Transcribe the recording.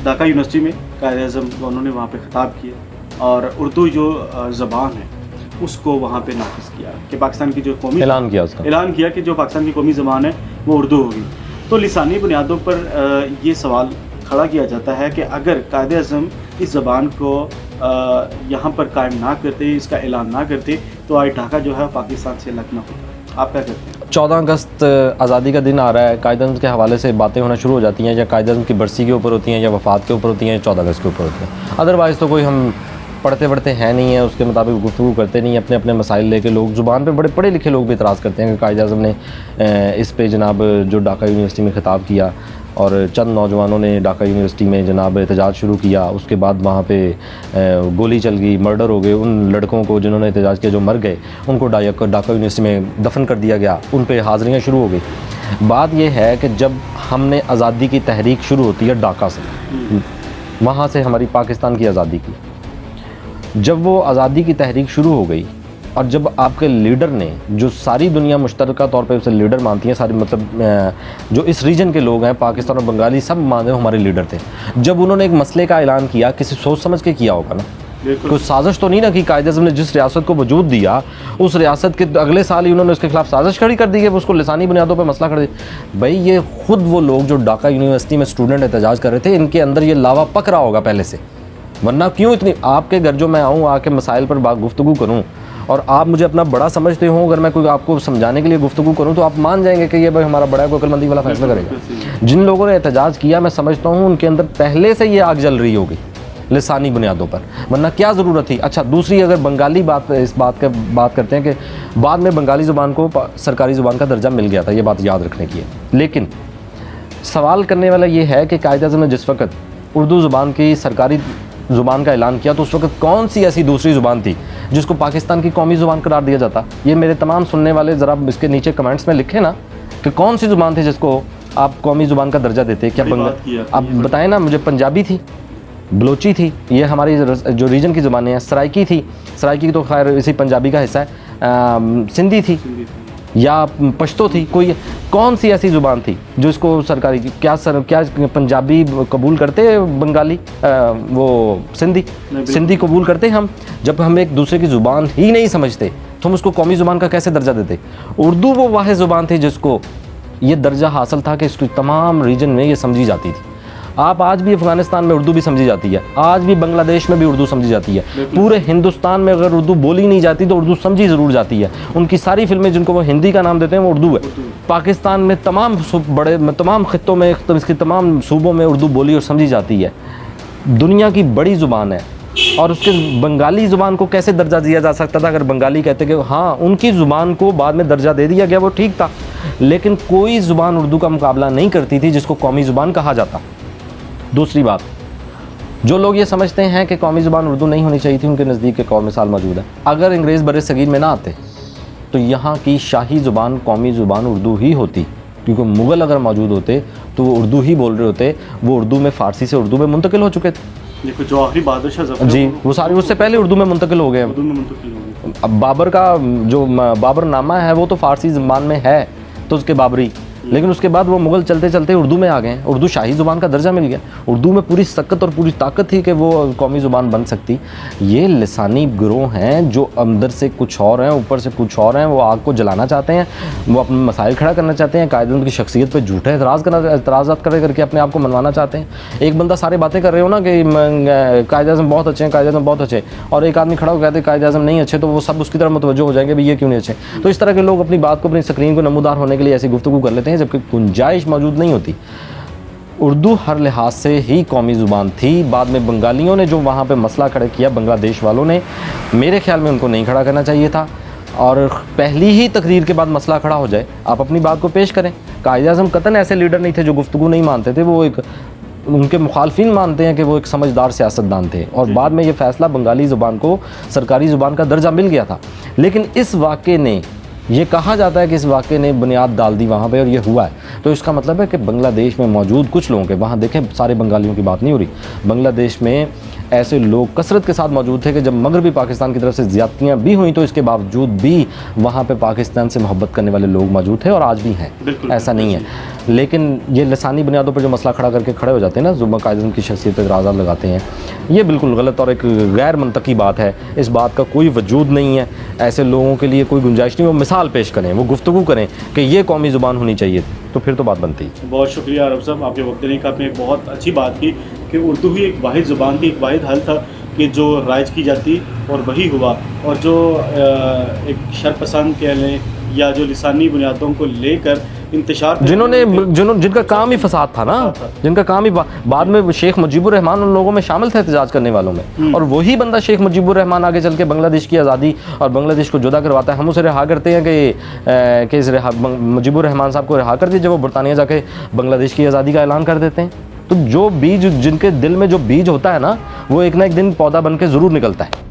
Dhaka university में कायद-ए-आज़म उन्होंने वहाँ पे ख़िताब किया और उर्दू जो ज़बान है उसको वहाँ पे नाफिज किया कि पाकिस्तान की जो कौमी ऐलान किया कि जो पाकिस्तान की कौमी ज़बान है वो उर्दू होगी। तो लिसानी बुनियादों पर ये सवाल खड़ा किया जाता है कि अगर कायद-ए-आज़म इस ज़बान को यहाँ पर कायम ना करते, इसका ऐलान ना करते, तो आज ढाका जो है पाकिस्तान से अलग ना होता। आप क्या कहते हैं? 14 अगस्त आज़ादी का दिन आ रहा है, कायद-ए-आज़म के हवाले से बातें होना शुरू हो जाती हैं, या कायद-ए-आज़म की बरसी के ऊपर होती हैं, या वफ़ात के ऊपर होती हैं, या 14 अगस्त के ऊपर होती हैं। अदरवाइज़ तो कोई हम पढ़ते पढ़ते हैं नहीं है, उसके मुताबिक गुफ्तगू करते नहीं, अपने अपने मसाइल लेके लोग ज़ुबान पे बड़े पढ़े लिखे लोग भी इतराज़ करते हैं कि कायद-ए-आज़म ने इस पे जनाब जो ढाका यूनिवर्सिटी में ख़िताब किया और चंद नौजवानों ने ढाका यूनिवर्सिटी में जनाब एहतजाज शुरू किया, उसके बाद वहाँ पे गोली चल गई, मर्डर हो गए, उन लड़कों को जिन्होंने एहतजाज किया जो मर गए उनको ढाका यूनिवर्सिटी में दफन कर दिया गया, उन पे हाज़िरियाँ शुरू हो गई। बात यह है कि जब हमने आज़ादी की तहरीक शुरू होती है ढाका से, वहाँ से हमारी पाकिस्तान की आज़ादी की, जब वो आज़ादी की तहरीक शुरू हो गई और जब आपके लीडर ने, जो सारी दुनिया मुश्तरका तौर पे उसे लीडर मानती है, सारी मतलब जो इस रीजन के लोग हैं, पाकिस्तान और बंगाली सब मानते हैं हमारे लीडर थे, जब उन्होंने एक मसले का ऐलान किया, किसी सोच समझ के किया होगा ना, कोई साजिश तो नहीं ना कि कायद-ए-आज़म ने जिस रियासत को वजूद दिया उस रियासत के अगले साल ही उन्होंने उसके खिलाफ साजिश खड़ी कर दी है, उसको लिसानी बुनियादों पर मसला खड़ा दिया। भाई ये खुद वो लोग जो ढाका यूनिवर्सिटी में स्टूडेंट एहतजाज कर रहे थे, इनके अंदर ये लावा पक रहा होगा पहले से, वरना क्यों इतनी आपके घर जो मैं आऊँ आके मसाइल पर गुफ्तगू करूँ और आप मुझे अपना बड़ा समझते हो, अगर मैं कोई आपको समझाने के लिए गुफ्तगू करूं तो आप मान जाएंगे कि ये भाई हमारा बड़ा कोई अक्लमंदी वाला फैसला करेगा। जिन लोगों ने एहतजाज किया, मैं समझता हूं उनके अंदर पहले से ये आग जल रही होगी लिसानी बुनियादों पर, वरना क्या ज़रूरत थी। अच्छा, दूसरी अगर बंगाली बात करते हैं कि बाद में बंगाली ज़ुबान को सरकारी ज़ुबान का दर्जा मिल गया था, ये बात याद रखने की है। लेकिन सवाल करने वाला ये है कि कायद-ए-आज़म ने जिस वक्त उर्दू ज़ुबान की सरकारी ज़ुबान का ऐलान किया तो उस वक्त कौन सी ऐसी दूसरी ज़ुबान थी जिसको पाकिस्तान की कौमी ज़ुबान करार दिया जाता? ये मेरे तमाम सुनने वाले ज़रा इसके नीचे कमेंट्स में लिखें ना कि कौन सी ज़ुबान थी जिसको आप कौमी ज़ुबान का दर्जा देते। क्या आप बताएं ना मुझे। पंजाबी थी, बलोची थी, ये हमारी जो रीजन की ज़ुबानें हैं, सराइकी थी, सराइकी तो खैर इसी पंजाबी का हिस्सा है, सिंधी थी या पश्तो थी, कोई कौन सी ऐसी ज़ुबान थी जो इसको सरकारी क्या पंजाबी कबूल करते, बंगाली वो सिंधी कबूल करते हम? जब हम एक दूसरे की ज़ुबान ही नहीं समझते तो हम उसको कौमी ज़ुबान का कैसे दर्जा देते? उर्दू वो वाहिद ज़ुबान थी जिसको ये दर्जा हासिल था कि इसकी तमाम रीजन में ये समझी जाती थी। आप आज भी अफ़गानिस्तान में उर्दू भी समझी जाती है, आज भी बांग्लादेश में भी उर्दू समझी जाती है, पूरे हिंदुस्तान में अगर उर्दू बोली नहीं जाती तो उर्दू समझी ज़रूर जाती है। उनकी सारी फिल्में जिनको वो हिंदी का नाम देते हैं वो उर्दू है। पाकिस्तान में तमाम खित्तों में, इसकी तमाम सूबों में उर्दू बोली और समझी जाती है। दुनिया की बड़ी ज़ुबान है और उसके बंगाली ज़ुबान को कैसे दर्जा दिया जा सकता था? अगर बंगाली कहते कि हाँ उनकी ज़ुबान को बाद में दर्जा दे दिया गया, वो ठीक था, लेकिन कोई ज़ुबान उर्दू का मुकाबला नहीं करती थी जिसको कौमी ज़ुबान कहा जाता। दूसरी बात, जो लोग ये समझते हैं कि कौमी ज़ुबान उर्दू नहीं होनी चाहिए थी, उनके नज़दीक एक और मिसाल मौजूद है। अगर अंग्रेज़ बरे सगीर में ना आते तो यहाँ की शाही ज़ुबान कौमी ज़ुबान उर्दू ही होती, क्योंकि मुग़ल अगर मौजूद होते तो वो उर्दू ही बोल रहे होते। वो उर्दू में, फ़ारसी से उर्दू में मुंतकिल हो चुके थे। जो आखिरी बादशाह जी, वो सारे उससे पहले उर्दू में मुंतकिल हो गए। अब बाबर का जो बाबरनामा है वो तो फ़ारसी ज़ुबान में है, तो उसके बाबरी, लेकिन उसके बाद वो मुग़ल चलते चलते उर्दू में आ गए, उर्दू शाही ज़ुबान का दर्जा मिल गया। उर्दू में पूरी सकत और पूरी ताकत थी कि वो कौमी ज़ुबान बन सकती। ये लिसानी गिरोह हैं जो अंदर से कुछ और हैं, ऊपर से कुछ और हैं। वो आग को जलाना चाहते हैं, वो अपने मसाइल खड़ा करना चाहते हैं, कायद-ए-आज़म की शख्सियत पर झूठे एतराज़ात करके अपने आप को मनवाना चाहते हैं। एक बंदा सारे बातें कर रहे हो ना कि कायद-ए-आज़म बहुत अच्छे हैं, कायद-ए-आज़म बहुत अच्छे, और एक आदमी खड़ा हो कहते कायद-ए-आज़म नहीं अच्छे, तो वो सब उसकी तरफ मुतवज्जो हो जाएंगे, भाई ये क्यों नहीं अच्छे। तो इस तरह के लोग अपनी बात को, अपनी स्क्रीन को नमूदार होने के लिए ऐसी गुफ्तगू कर लेते हैं जबकि गुंजाइश मौजूद नहीं होती। उर्दू हर लिहाज से ही कौमी ज़ुबान थी। बाद में बंगालियों ने जो वहाँ पे मसला खड़ा किया, बांग्लादेश वालों ने, मेरे ख्याल में उनको नहीं खड़ा करना चाहिए था। और पहली ही तकरीर के बाद मसला खड़ा हो जाए, आप अपनी बात को पेश करें। कायद-ए-आज़म कतन ऐसे लीडर नहीं थे जो गुफ्तगू नहीं मानते थे, वो एक उनके मुखालफिन मानते हैं कि वो एक समझदार सियासतदान थे। और बाद में ये फ़ैसला बंगाली ज़ुबान को सरकारी ज़ुबान का दर्जा मिल गया था। लेकिन इस वाक़े ने ये कहा जाता है कि इस वाक़े ने बुनियाद डाल दी वहाँ पे और ये हुआ है, तो इसका मतलब है कि बांग्लादेश में मौजूद कुछ लोगों के, वहाँ देखें सारे बंगालियों की बात नहीं हो रही, बांग्लादेश में ऐसे लोग कसरत के साथ मौजूद थे कि जब मगरबी पाकिस्तान की तरफ से ज़्यादतियाँ भी हुई तो इसके बावजूद भी वहाँ पे पाकिस्तान से मोहब्बत करने वाले लोग मौजूद थे और आज भी हैं, ऐसा नहीं है। लेकिन ये लसानी बुनियादों पर जो मसला खड़ा करके खड़े हो जाते हैं ना, जुम्मा कायदे की शख्सियत पर एतराज़ात लगाते हैं, ये बिल्कुल गलत और एक गैर मंतकी बात है। इस बात का कोई वजूद नहीं है, ऐसे लोगों के लिए कोई गुंजाइश नहीं। वो मिसाल पेश करें, वो गुफ्तगू करें कि ये कौमी ज़ुबान होनी चाहिए, तो फिर तो बात बनती है। बहुत शुक्रिया अरब साहब, आपके वक्त देने का। आपने एक बहुत अच्छी बात की कि उर्दू ही एक वाहिद ज़ुबान थी, एक वाहिद हल था कि जो राइज की जाती और वही हुआ। और जो एक शरपसंद कह लें या जो लिसानी बुनियादों को लेकर इंतशार जिनका काम ही फसाद था ना, जिनका काम ही बाद में शेख मुजीबुर रहमान उन लोगों में शामिल थे एहतजाज करने वालों में, और वही बंदा शेख मुजीबुर रहमान आगे चल के बांग्लादेश की आज़ादी और बांग्लादेश को जुदा करवाता है। हम उसे रिहा करते हैं कि इस मुजीबुर रहमान साहब को रिहा कर दिया जब वो बरतानिया जाके बांग्लादेश की आज़ादी का ऐलान कर देते हैं। तो जो बीज, जिनके दिल में जो बीज होता है ना, वो एक ना एक दिन पौधा बन के ज़रूर निकलता है।